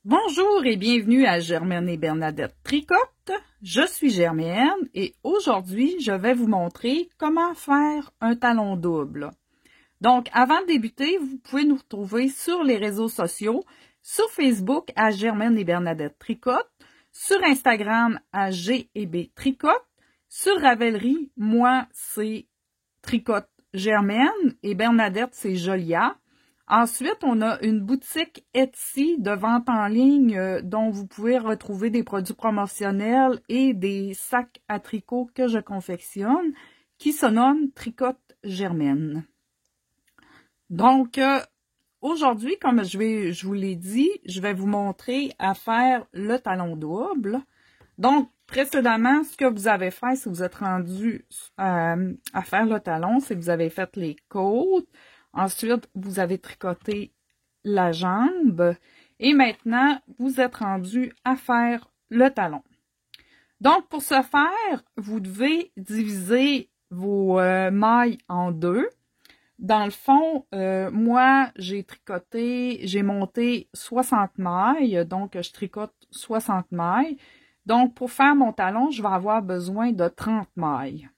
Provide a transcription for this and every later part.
Bonjour et bienvenue à Germaine et Bernadette Tricotent. Je suis Germaine et aujourd'hui, je vais vous montrer comment faire un talon double. Donc, avant de débuter, vous pouvez nous retrouver sur les réseaux sociaux, sur Facebook à Germaine et Bernadette Tricotent, sur Instagram à G&B Tricotent, sur Ravelry, moi c'est Tricote Germaine et Bernadette c'est Jolia. Ensuite, on a une boutique Etsy de vente en ligne dont vous pouvez retrouver des produits promotionnels et des sacs à tricot que je confectionne qui se nomme Tricote Germaine. Donc, aujourd'hui, comme je vous l'ai dit, je vais vous montrer à faire le talon double. Donc, précédemment, ce que vous avez fait, si vous êtes rendu à faire le talon, c'est que vous avez fait les côtes. Ensuite, vous avez tricoté la jambe. Et maintenant, vous êtes rendu à faire le talon. Donc, pour ce faire, vous devez diviser vos mailles en deux. Dans le fond, moi, j'ai monté 60 mailles. Donc, je tricote 60 mailles. Donc, pour faire mon talon, je vais avoir besoin de 30 mailles.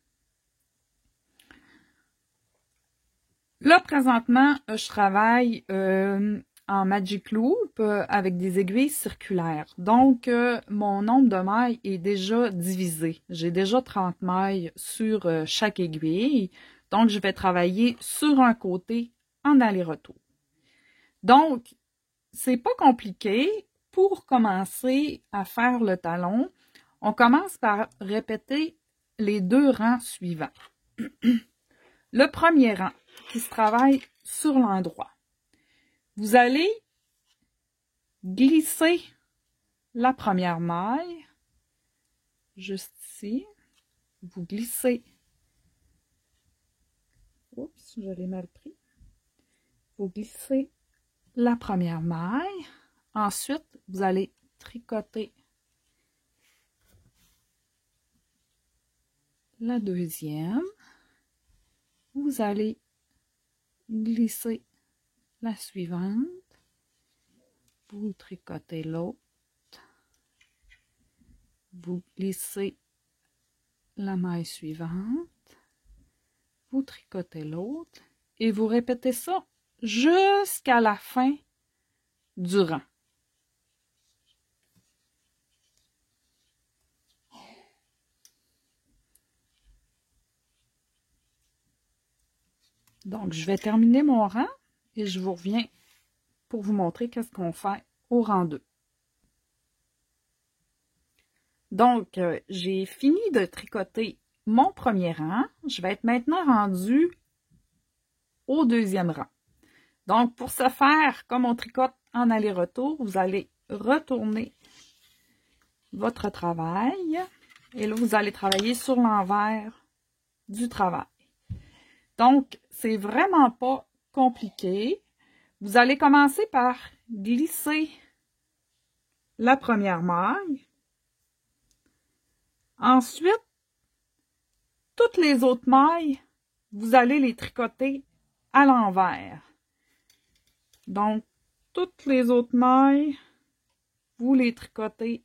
Là, présentement, je travaille en Magic Loop avec des aiguilles circulaires. Donc, mon nombre de mailles est déjà divisé. J'ai déjà 30 mailles sur chaque aiguille. Donc, je vais travailler sur un côté en aller-retour. Donc, c'est pas compliqué. Pour commencer à faire le talon, on commence par répéter les deux rangs suivants. Le premier rang qui se travaille sur l'endroit. Vous allez glisser la première maille, juste ici. Vous glissez. Oups, je l'ai mal pris. Vous glissez la première maille. Ensuite, vous allez tricoter la deuxième. Vous allez glisser la suivante. Vous tricotez l'autre. Vous glissez la maille suivante. Vous tricotez l'autre. Et vous répétez ça jusqu'à la fin du rang. Donc, je vais terminer mon rang et je vous reviens pour vous montrer qu'est-ce qu'on fait au rang 2. Donc, j'ai fini de tricoter mon premier rang. Je vais être maintenant rendue au deuxième rang. Donc, pour ce faire, comme on tricote en aller-retour, vous allez retourner votre travail. Et là, vous allez travailler sur l'envers du travail. Donc, c'est vraiment pas compliqué. Vous allez commencer par glisser la première maille. Ensuite, toutes les autres mailles, vous allez les tricoter à l'envers. Donc, toutes les autres mailles, vous les tricotez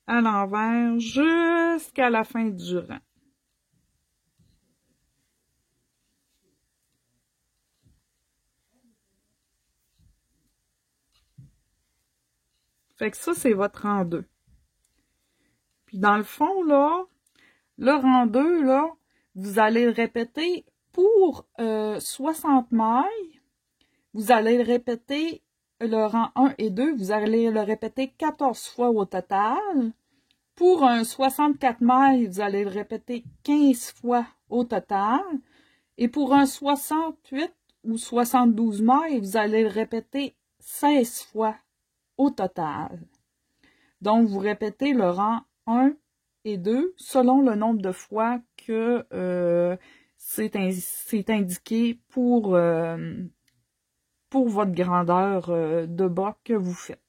à l'envers jusqu'à la fin du rang. Fait que ça, c'est votre rang 2. Puis dans le fond, là, le rang 2, là, vous allez le répéter pour 60 mailles. Vous allez le répéter, le rang 1 et 2, vous allez le répéter 14 fois au total. Pour un 64 mailles, vous allez le répéter 15 fois au total. Et pour un 68 ou 72 mailles, vous allez le répéter 16 fois au total. Donc, vous répétez le rang 1 et 2 selon le nombre de fois que c'est indiqué pour votre grandeur de bas que vous faites.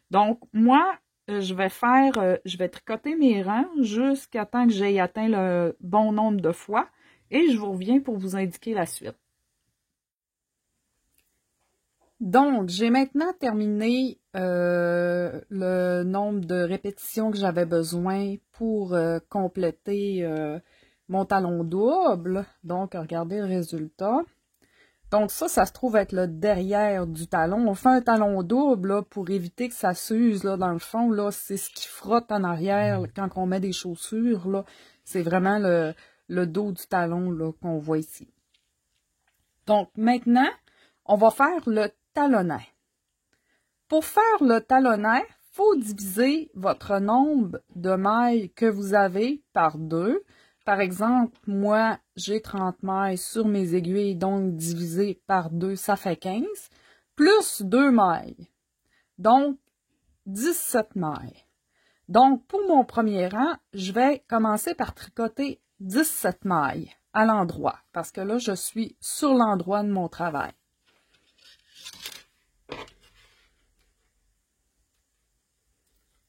Donc, moi, je vais tricoter mes rangs jusqu'à temps que j'aie atteint le bon nombre de fois et je vous reviens pour vous indiquer la suite. Donc, j'ai maintenant terminé le nombre de répétitions que j'avais besoin pour compléter mon talon double. Donc, regardez le résultat. Donc ça se trouve être le derrière du talon. On fait un talon double là, pour éviter que ça s'use là, dans le fond. Là, c'est ce qui frotte en arrière quand on met des chaussures. Là, c'est vraiment le dos du talon là, qu'on voit ici. Donc maintenant, on va faire le talonnet. Pour faire le talonnet, il faut diviser votre nombre de mailles que vous avez par 2. Par exemple, moi, j'ai 30 mailles sur mes aiguilles, donc divisé par 2, ça fait 15, plus 2 mailles, donc 17 mailles. Donc, pour mon premier rang, je vais commencer par tricoter 17 mailles à l'endroit, parce que là, je suis sur l'endroit de mon travail.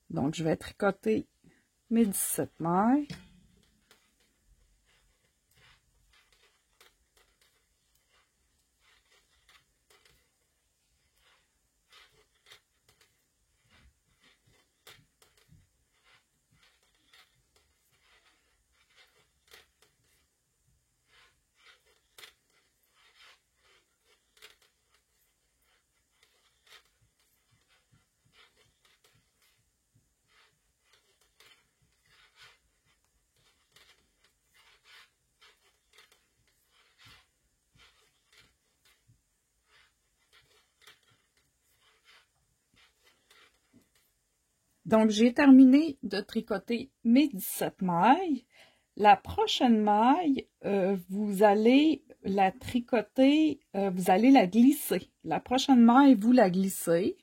Donc, je vais tricoter mes 17 mailles. Donc, j'ai terminé de tricoter mes 17 mailles. La prochaine maille, vous allez la tricoter, vous allez la glisser. La prochaine maille, vous la glissez,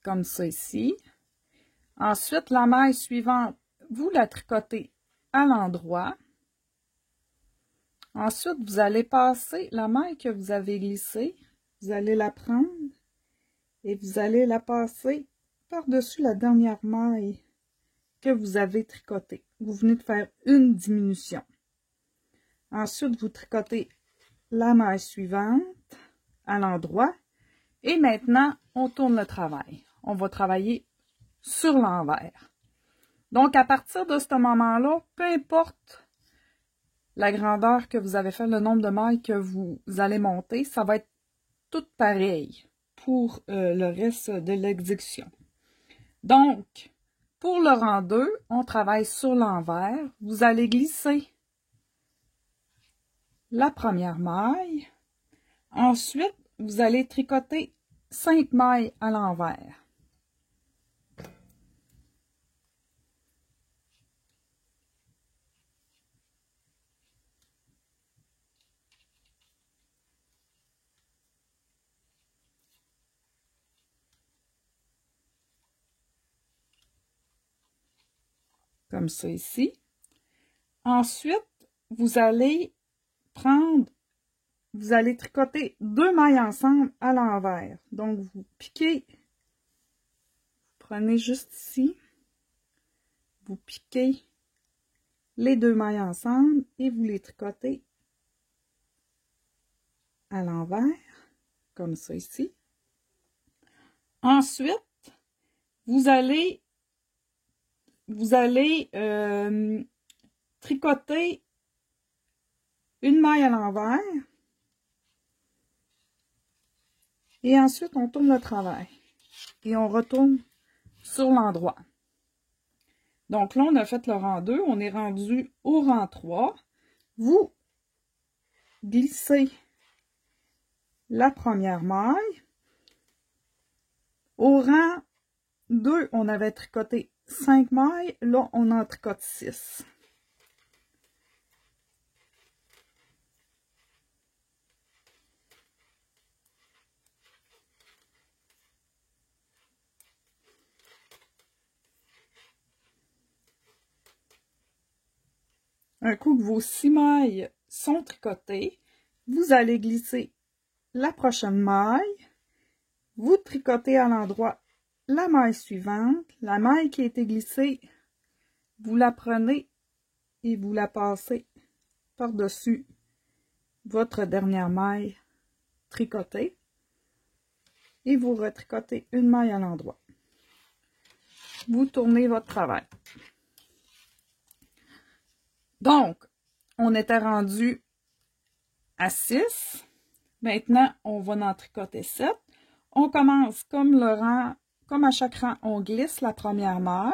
comme ça ici. Ensuite, la maille suivante, vous la tricotez à l'endroit. Ensuite, vous allez passer la maille que vous avez glissée, vous allez la prendre et vous allez la passer par-dessus la dernière maille que vous avez tricotée. Vous venez de faire une diminution. Ensuite, vous tricotez la maille suivante à l'endroit. Et maintenant, on tourne le travail. On va travailler sur l'envers. Donc, à partir de ce moment-là, peu importe la grandeur que vous avez fait, le nombre de mailles que vous allez monter, ça va être tout pareil pour le reste de l'exécution. Donc, pour le rang 2, on travaille sur l'envers. Vous allez glisser la première maille. Ensuite, vous allez tricoter 5 mailles à l'envers. Comme ça ici. Ensuite, vous allez tricoter 2 mailles ensemble à l'envers. Donc, vous piquez, vous prenez juste ici, vous piquez les 2 mailles ensemble et vous les tricotez à l'envers, comme ça ici. Ensuite, vous allez tricoter une maille à l'envers et ensuite on tourne le travail et on retourne sur l'endroit. Donc là, on a fait le rang 2, on est rendu au rang 3. Vous glissez la première maille. Au rang 2, on avait tricoté 5 mailles, là on en tricote 6. Un coup que vos 6 mailles sont tricotées, vous allez glisser la prochaine maille, vous tricotez à l'endroit la maille suivante, la maille qui a été glissée, vous la prenez et vous la passez par-dessus votre dernière maille tricotée. et vous retricotez une maille à l'endroit. Vous tournez votre travail. Donc, on était rendu à 6. Maintenant, on va en tricoter 7. On commence comme le rang, comme à chaque rang, on glisse la première maille.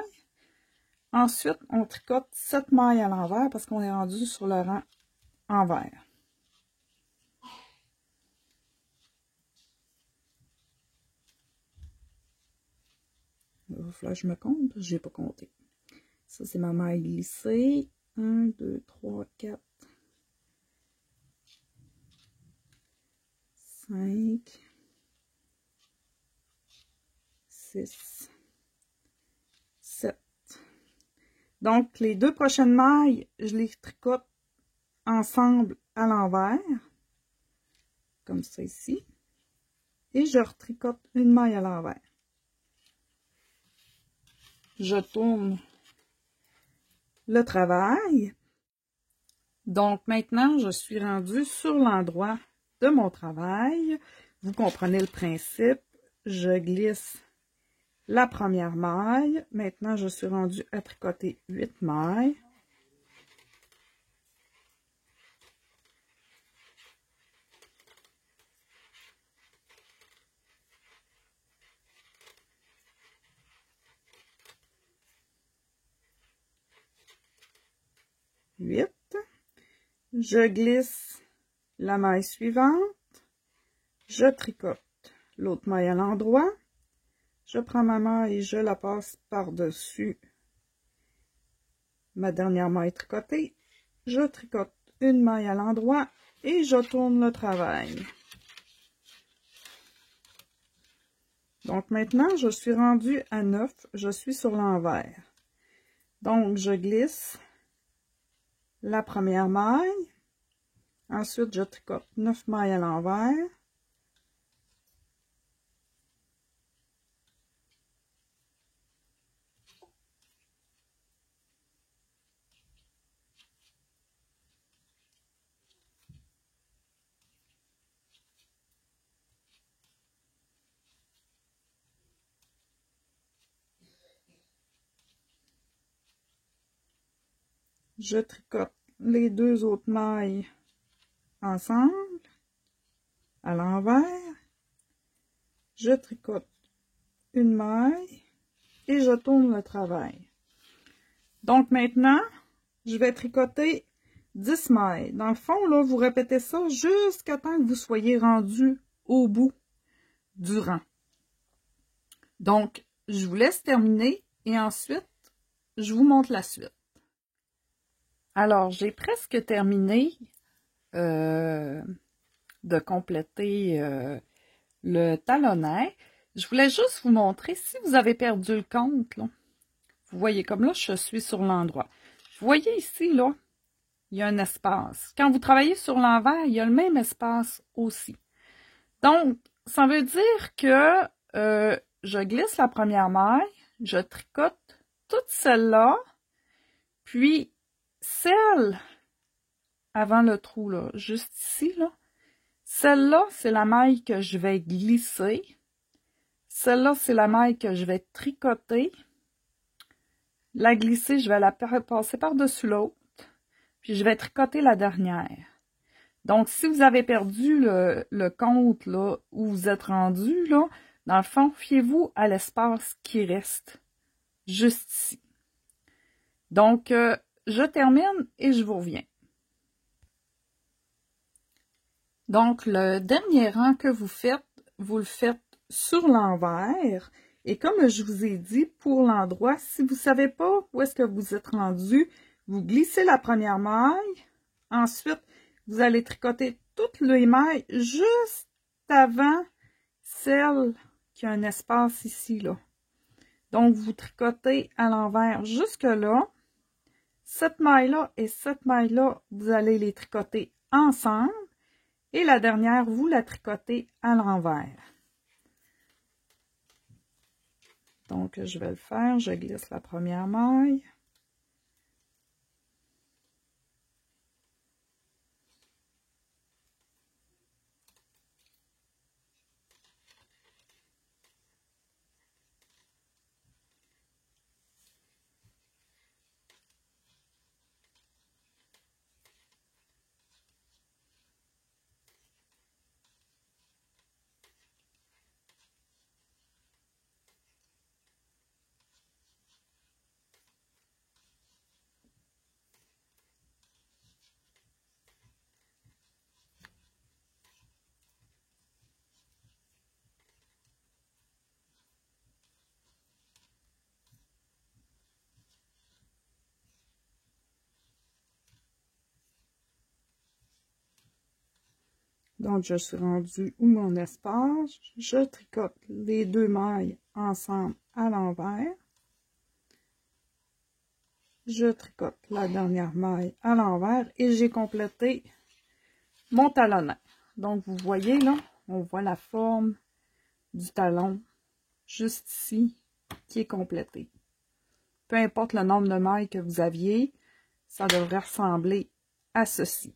Ensuite, on tricote 7 mailles à l'envers parce qu'on est rendu sur le rang envers. Il va falloir que je me compte, je n'ai pas compté. Ça, c'est ma maille glissée. 1, 2, 3, 4, 5, 6, 7. Donc, les deux prochaines mailles, je les tricote ensemble à l'envers, comme ça ici. Et je retricote une maille à l'envers. Je tourne le travail. Donc, maintenant, je suis rendue sur l'endroit de mon travail. Vous comprenez le principe. Je glisse la première maille. Maintenant, je suis rendue à tricoter 8 mailles. Je glisse la maille suivante. Je tricote l'autre maille à l'endroit. Je prends ma maille et je la passe par-dessus ma dernière maille tricotée. Je tricote une maille à l'endroit et je tourne le travail. Donc maintenant, je suis rendue à 9. Je suis sur l'envers. Donc, je glisse la première maille. Ensuite, je tricote 9 mailles à l'envers. Je tricote les deux autres mailles ensemble, à l'envers. Je tricote une maille et je tourne le travail. Donc maintenant, je vais tricoter 10 mailles. Dans le fond, là, vous répétez ça jusqu'à temps que vous soyez rendu au bout du rang. Donc, je vous laisse terminer et ensuite, je vous montre la suite. Alors, j'ai presque terminé de compléter le talonnet. Je voulais juste vous montrer, si vous avez perdu le compte, là, vous voyez comme là, je suis sur l'endroit. Vous voyez ici, là, il y a un espace. Quand vous travaillez sur l'envers, il y a le même espace aussi. Donc, ça veut dire que je glisse la première maille, je tricote toute celle-là, puis celle avant le trou, là, juste ici, là, celle-là, c'est la maille que je vais glisser. Celle-là, c'est la maille que je vais tricoter. La glisser, je vais la passer par-dessus l'autre. Puis je vais tricoter la dernière. Donc, si vous avez perdu le compte là, où vous êtes rendu, là, dans le fond, fiez-vous à l'espace qui reste juste ici. Donc, je termine et je vous reviens. Donc, le dernier rang que vous le faites sur l'envers. Et comme je vous ai dit, pour l'endroit, si vous ne savez pas où est-ce que vous êtes rendu, vous glissez la première maille. Ensuite, vous allez tricoter toutes les mailles juste avant celle qui a un espace ici, là. Donc, vous tricotez à l'envers jusque là. Cette maille-là et cette maille-là, vous allez les tricoter ensemble. Et la dernière, vous la tricotez à l'envers. Donc, je vais le faire. Je glisse la première maille. Donc, je suis rendue où mon espace. Je tricote les 2 mailles ensemble à l'envers. Je tricote la dernière maille à l'envers et j'ai complété mon talonnet. Donc, vous voyez là, on voit la forme du talon juste ici qui est complété. Peu importe le nombre de mailles que vous aviez, ça devrait ressembler à ceci.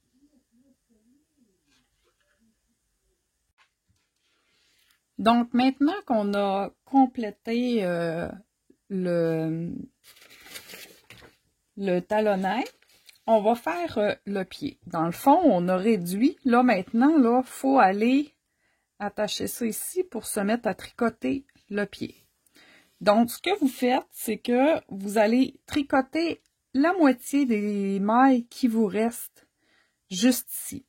Donc, maintenant qu'on a complété le talonnet, on va faire le pied. Dans le fond, on a réduit. Là, maintenant, il faut aller attacher ça ici pour se mettre à tricoter le pied. Donc, ce que vous faites, c'est que vous allez tricoter la moitié des mailles qui vous restent juste ici.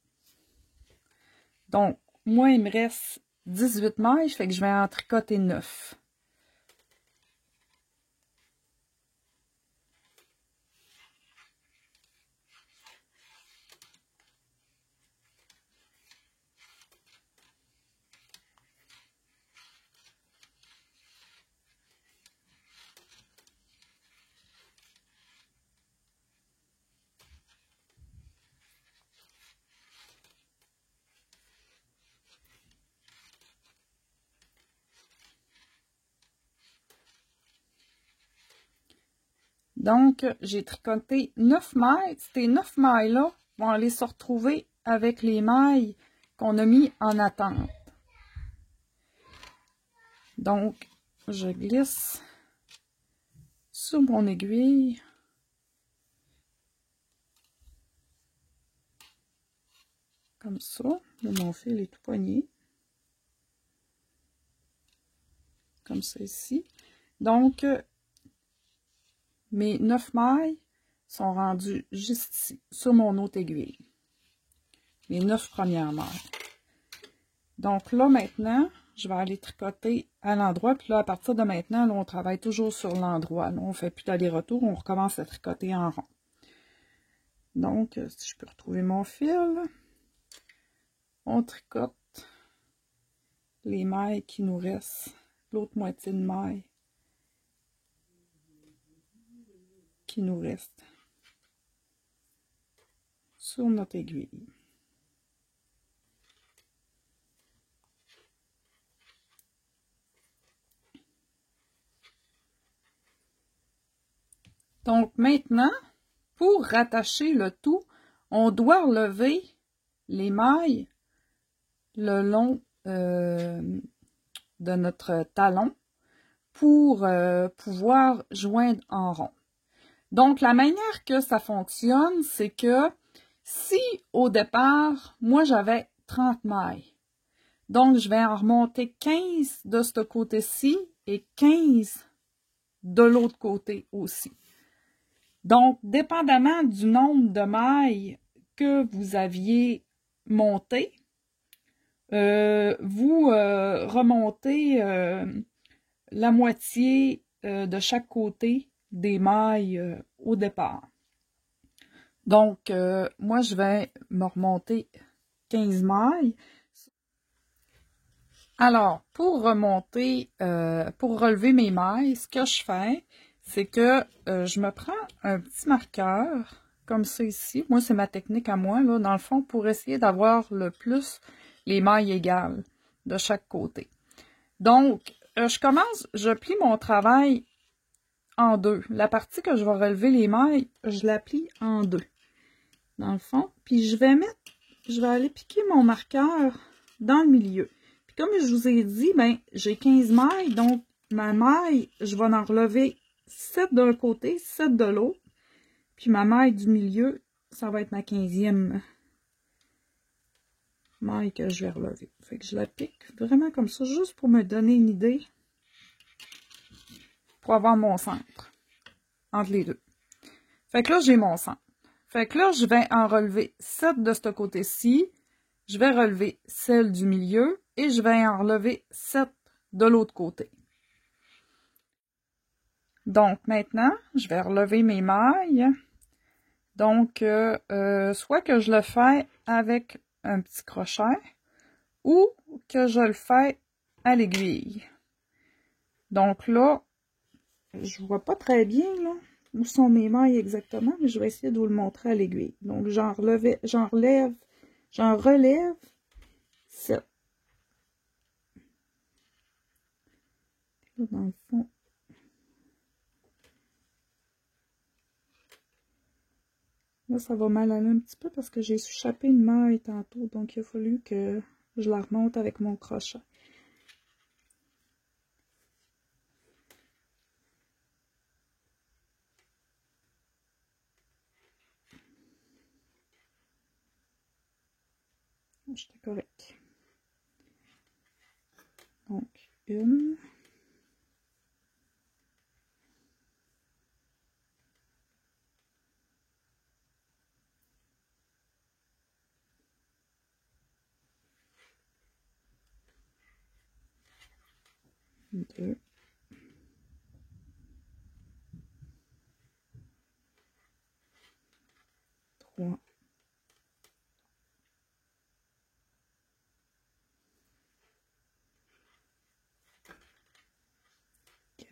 Donc, moi, il me reste 18 mailles, fait que je vais en tricoter 9. Donc, j'ai tricoté 9 mailles. Ces 9 mailles-là vont aller se retrouver avec les mailles qu'on a mis en attente. Donc, je glisse sur mon aiguille. Comme ça. Là, mon fil est tout poigné. Comme ça ici. Donc, mes 9 mailles sont rendues juste ici, sur mon autre aiguille. Les 9 premières mailles. Donc là, maintenant, je vais aller tricoter à l'endroit. Puis là, à partir de maintenant, là, on travaille toujours sur l'endroit. On ne fait plus d'aller-retour, on recommence à tricoter en rond. Donc, si je peux retrouver mon fil, on tricote les mailles qui nous restent, l'autre moitié de maille qui nous reste sur notre aiguille. Donc maintenant, pour rattacher le tout, on doit relever les mailles le long de notre talon pour pouvoir joindre en rond. Donc, la manière que ça fonctionne, c'est que si au départ, moi j'avais 30 mailles, donc je vais en remonter 15 de ce côté-ci et 15 de l'autre côté aussi. Donc, dépendamment du nombre de mailles que vous aviez monté, vous remontez la moitié de chaque côté des mailles au départ. Donc, moi, je vais me remonter 15 mailles. Alors, pour remonter, pour relever mes mailles, ce que je fais, c'est que je me prends un petit marqueur, comme ça ici. Moi, c'est ma technique à moi, là, dans le fond, pour essayer d'avoir le plus les mailles égales de chaque côté. Donc, je plie mon travail en deux. La partie que je vais relever les mailles, je la plie en deux, dans le fond. Puis je vais aller piquer mon marqueur dans le milieu. Puis comme je vous ai dit, ben j'ai 15 mailles, donc ma maille, je vais en relever 7 d'un côté, 7 de l'autre. Puis ma maille du milieu, ça va être ma 15e maille que je vais relever. Fait que je la pique vraiment comme ça, juste pour me donner une idée. Pour avoir mon centre entre les deux. Fait que là, j'ai mon centre. Fait que là, je vais en relever 7 de ce côté-ci. Je vais relever celle du milieu et je vais en relever 7 de l'autre côté. Donc, maintenant, je vais relever mes mailles. Donc, soit que je le fais avec un petit crochet ou que je le fais à l'aiguille. Donc là, je vois pas très bien là, où sont mes mailles exactement, mais je vais essayer de vous le montrer à l'aiguille. Donc j'en relève 7. Là, dans le fond, là, ça va mal aller un petit peu parce que j'ai échappé une maille tantôt, donc il a fallu que je la remonte avec mon crochet. J'étais correct. Donc, une. Deux. 3.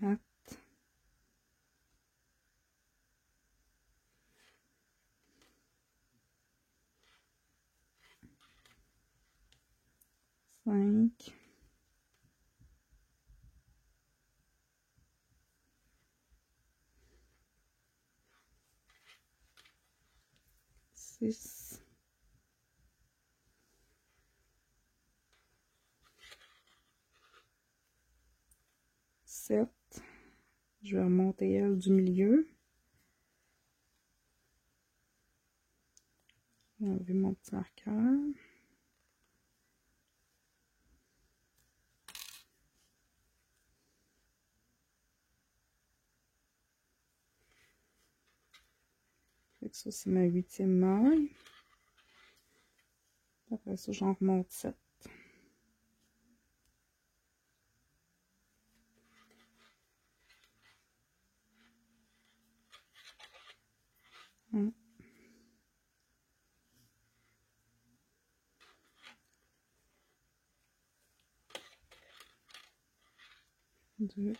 4. 5. 6. 7. Je vais remonter elle du milieu. Je vais enlever mon petit marqueur. Fait que ça, c'est ma 8e maille. Après ça, j'en remonte 7. Un. 2.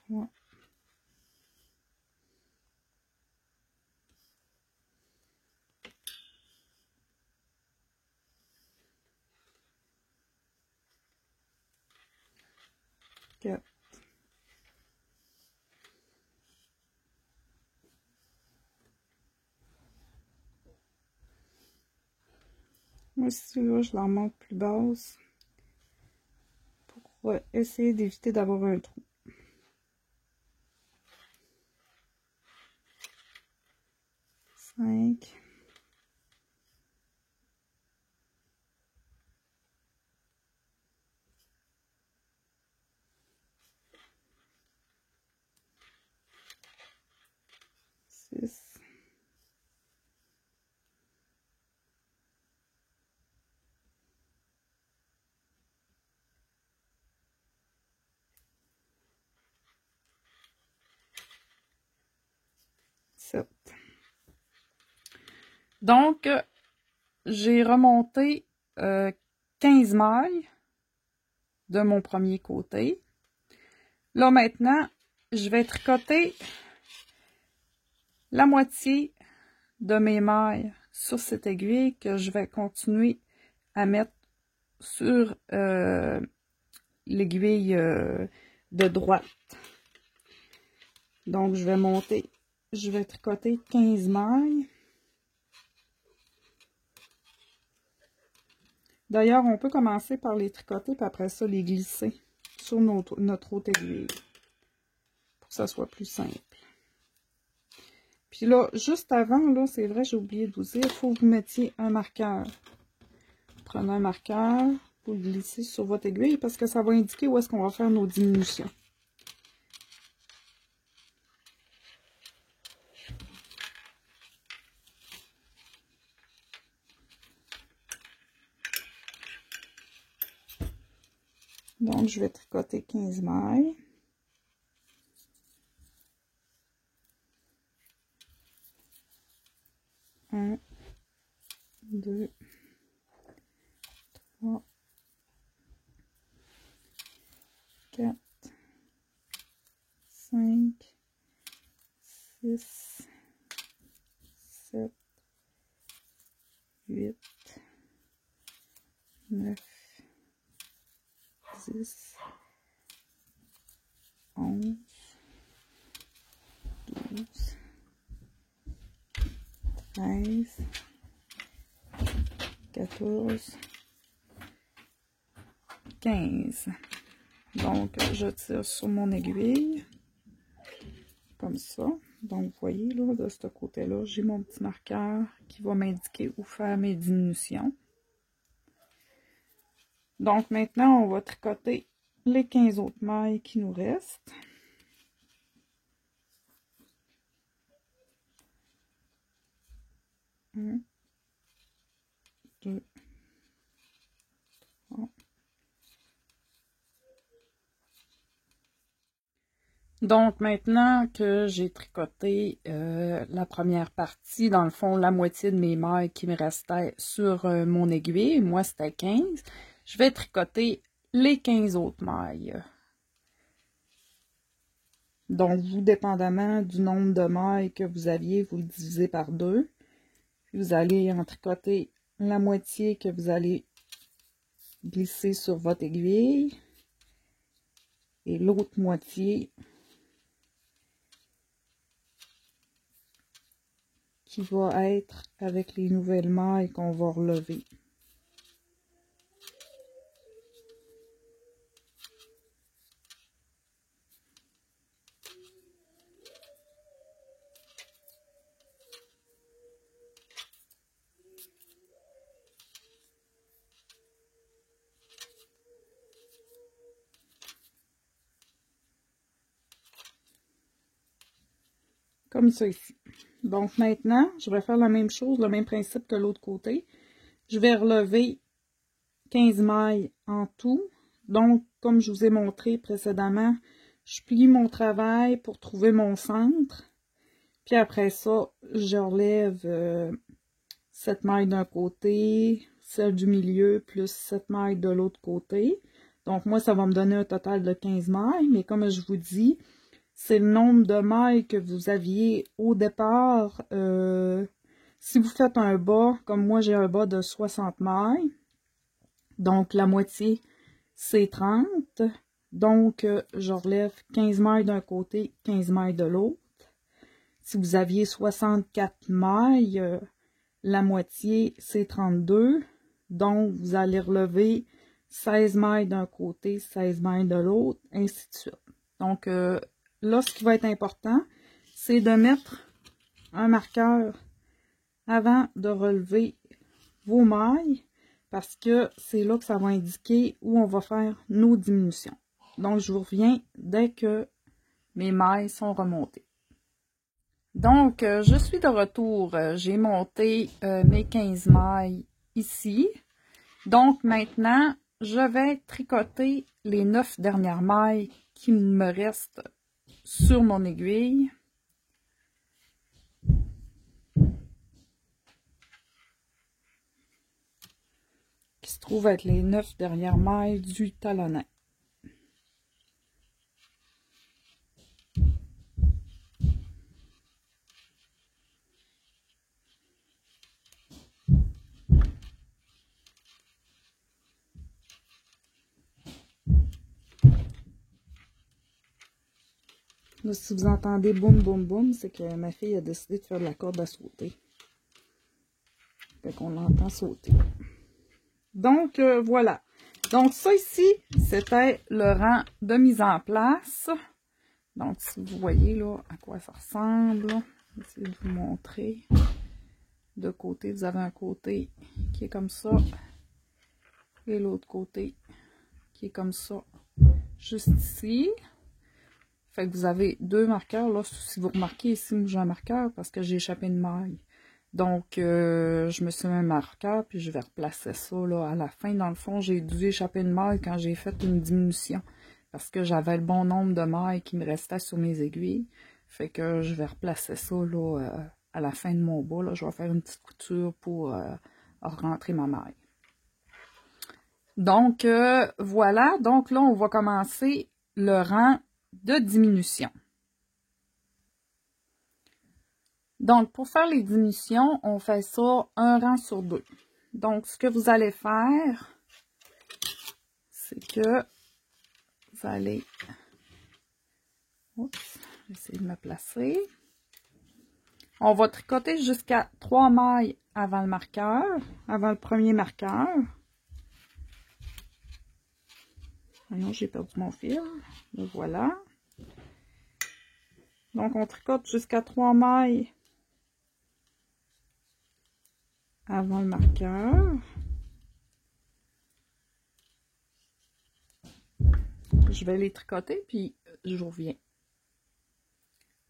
3. 4. Moi, si là, je la remonte plus basse pour essayer d'éviter d'avoir un trou. 5. 6. 7. Donc, j'ai remonté 15 mailles de mon premier côté. Là, maintenant, je vais tricoter la moitié de mes mailles sur cette aiguille que je vais continuer à mettre sur l'aiguille de droite. Donc, je vais tricoter 15 mailles. D'ailleurs, on peut commencer par les tricoter, puis après ça, les glisser sur notre autre aiguille, pour que ça soit plus simple. Puis là, juste avant, là, c'est vrai, j'ai oublié de vous dire, il faut que vous mettiez un marqueur. Prenez un marqueur, vous le glissez sur votre aiguille, parce que ça va indiquer où est-ce qu'on va faire nos diminutions. Donc, Donc, je vais tricoter 15 mailles. Un, 2, 3, 4, 5, 6, 7, 8, 9, 10, 11, 12, 13, 14, 15. Donc, je tire sur mon aiguille, comme ça. Donc, vous voyez, là, de ce côté-là, j'ai mon petit marqueur qui va m'indiquer où faire mes diminutions. Donc, maintenant, on va tricoter les 15 autres mailles qui nous restent. Un, 2, 3. Donc, maintenant que j'ai tricoté la première partie, dans le fond, la moitié de mes mailles qui me restaient sur mon aiguille, moi c'était 15, je vais tricoter les 15 autres mailles. Donc, vous, dépendamment du nombre de mailles que vous aviez, vous le divisez par 2. Vous allez en tricoter la moitié que vous allez glisser sur votre aiguille et l'autre moitié qui va être avec les nouvelles mailles qu'on va relever. Comme ça ici. Donc maintenant, je vais faire la même chose, le même principe que l'autre côté. Je vais relever 15 mailles en tout. Donc, comme je vous ai montré précédemment, je plie mon travail pour trouver mon centre. Puis après ça, je relève 7 mailles d'un côté, celle du milieu, plus 7 mailles de l'autre côté. Donc moi, ça va me donner un total de 15 mailles. Mais comme je vous dis, c'est le nombre de mailles que vous aviez au départ. Si vous faites un bas, comme moi j'ai un bas de 60 mailles, donc la moitié c'est 30. Donc je relève 15 mailles d'un côté, 15 mailles de l'autre. Si vous aviez 64 mailles, la moitié c'est 32. Donc vous allez relever 16 mailles d'un côté, 16 mailles de l'autre, ainsi de suite. Donc là, ce qui va être important, c'est de mettre un marqueur avant de relever vos mailles, parce que c'est là que ça va indiquer où on va faire nos diminutions. Donc, je vous reviens dès que mes mailles sont remontées. Donc, je suis de retour. J'ai monté mes 15 mailles ici. Donc, maintenant, je vais tricoter les 9 dernières mailles qui me restent sur mon aiguille. Qui se trouve être les 9 dernières mailles du talonnet. Là, si vous entendez boum boum boum, c'est que ma fille a décidé de faire de la corde à sauter. Fait qu'on l'entend sauter. Donc, voilà. Donc, ça ici, c'était le rang de mise en place. Donc, si vous voyez là à quoi ça ressemble, je vais essayer de vous montrer. De côté, vous avez un côté qui est comme ça. Et l'autre côté qui est comme ça. Juste ici. Fait que vous avez deux marqueurs. Là, si vous remarquez ici, j'ai un marqueur parce que j'ai échappé une maille. Donc, je me suis mis un marqueur, puis je vais replacer ça là, à la fin. Dans le fond, j'ai dû échapper une maille quand j'ai fait une diminution. Parce que j'avais le bon nombre de mailles qui me restaient sur mes aiguilles. Fait que je vais replacer ça là, à la fin de mon bas. Là. Je vais faire une petite couture pour rentrer ma maille. Donc, voilà. Donc là, on va commencer le rang de diminution. Donc, pour faire les diminutions, on fait ça un rang sur deux. Donc, ce que vous allez faire, c'est que vous allez... Oups, je vais essayer de me placer. On va tricoter jusqu'à 3 mailles avant le marqueur, avant le premier marqueur. Non, j'ai perdu mon fil. Le voilà. Donc, on tricote jusqu'à 3 mailles avant le marqueur. Je vais les tricoter, puis je reviens.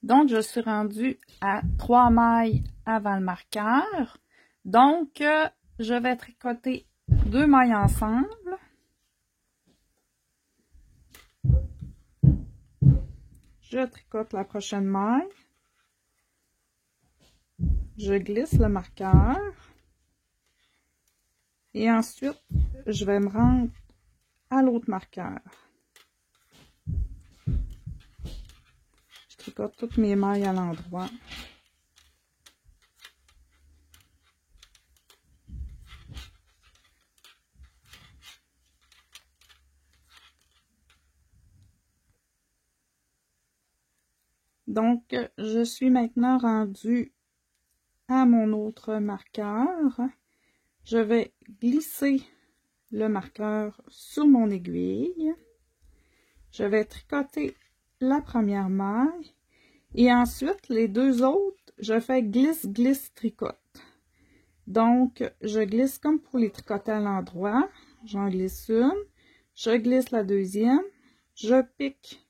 Donc, je suis rendue à 3 mailles avant le marqueur. Donc, je vais tricoter 2 mailles ensemble. Je tricote la prochaine maille. Je glisse le marqueur. Et ensuite, je vais me rendre à l'autre marqueur. Je tricote toutes mes mailles à l'endroit. Donc, je suis maintenant rendue à mon autre marqueur. Je vais glisser le marqueur sur mon aiguille. Je vais tricoter la première maille. Et ensuite, les deux autres, je fais glisse, glisse, tricote. Donc, je glisse comme pour les tricoter à l'endroit. J'en glisse une. Je glisse la deuxième. Je pique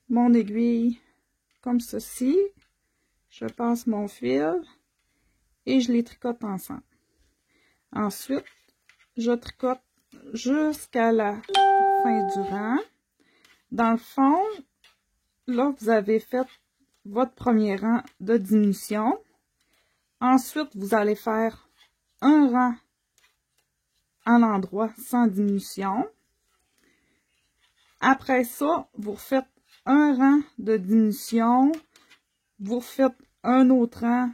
mon aiguille comme ceci. Je passe mon fil et je les tricote ensemble. Ensuite, je tricote jusqu'à la fin du rang. Dans le fond, là, vous avez fait votre premier rang de diminution. Ensuite, vous allez faire un rang à l'endroit sans diminution. Après ça, vous refaites un rang de diminution. Vous refaites un autre rang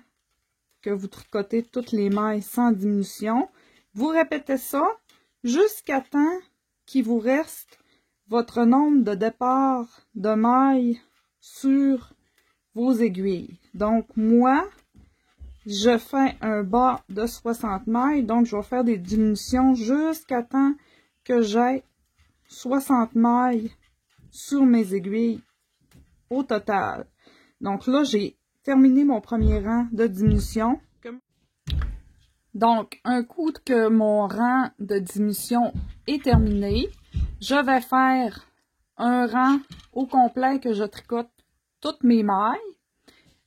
que vous tricotez toutes les mailles sans diminution. Vous répétez ça jusqu'à temps qu'il vous reste votre nombre de départ de mailles sur vos aiguilles. Donc, moi, je fais un bas de 60 mailles. Donc, je vais faire des diminutions jusqu'à temps que j'ai 60 mailles sur mes aiguilles au total. Donc là, j'ai terminé mon premier rang de diminution. Donc, un coup que mon rang de diminution est terminé, je vais faire un rang au complet que je tricote toutes mes mailles.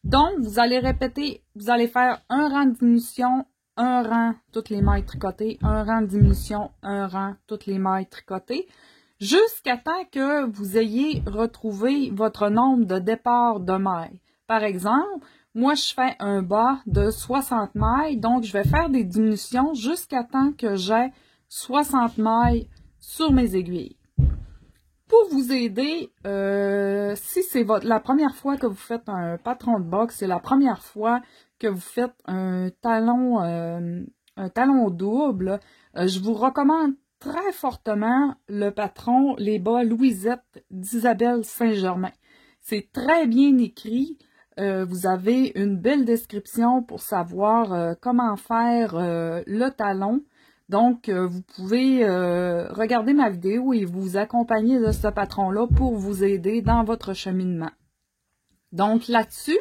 Donc, vous allez répéter, vous allez faire un rang de diminution, un rang, toutes les mailles tricotées, un rang de diminution, un rang, toutes les mailles tricotées, jusqu'à temps que vous ayez retrouvé votre nombre de départ de mailles. Par exemple, moi, je fais un bas de 60 mailles, donc je vais faire des diminutions jusqu'à temps que j'ai 60 mailles sur mes aiguilles. Pour vous aider, si c'est la première fois que vous faites un patron de boxe, c'est la première fois que vous faites un talon double, je vous recommande très fortement le patron Les bas Louisette d'Isabelle Saint-Germain. C'est très bien écrit. Vous avez une belle description pour savoir comment faire le talon. Donc, vous pouvez regarder ma vidéo et vous accompagner de ce patron-là pour vous aider dans votre cheminement. Donc, là-dessus,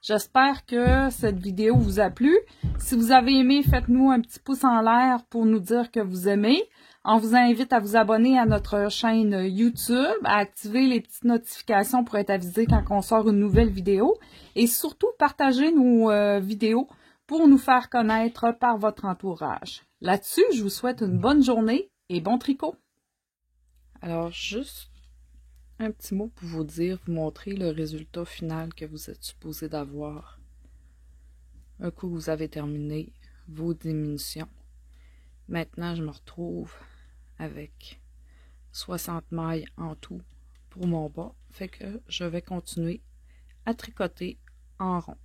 j'espère que cette vidéo vous a plu. Si vous avez aimé, faites-nous un petit pouce en l'air pour nous dire que vous aimez. On vous invite à vous abonner à notre chaîne YouTube, à activer les petites notifications pour être avisé quand on sort une nouvelle vidéo. Et surtout, partagez nos vidéos pour nous faire connaître par votre entourage. Là-dessus, je vous souhaite une bonne journée et bon tricot! Alors, juste un petit mot pour vous dire, vous montrer le résultat final que vous êtes supposé d'avoir. Un coup que vous avez terminé vos diminutions. Maintenant, je me retrouve avec 60 mailles en tout pour mon bas. Fait que je vais continuer à tricoter en rond.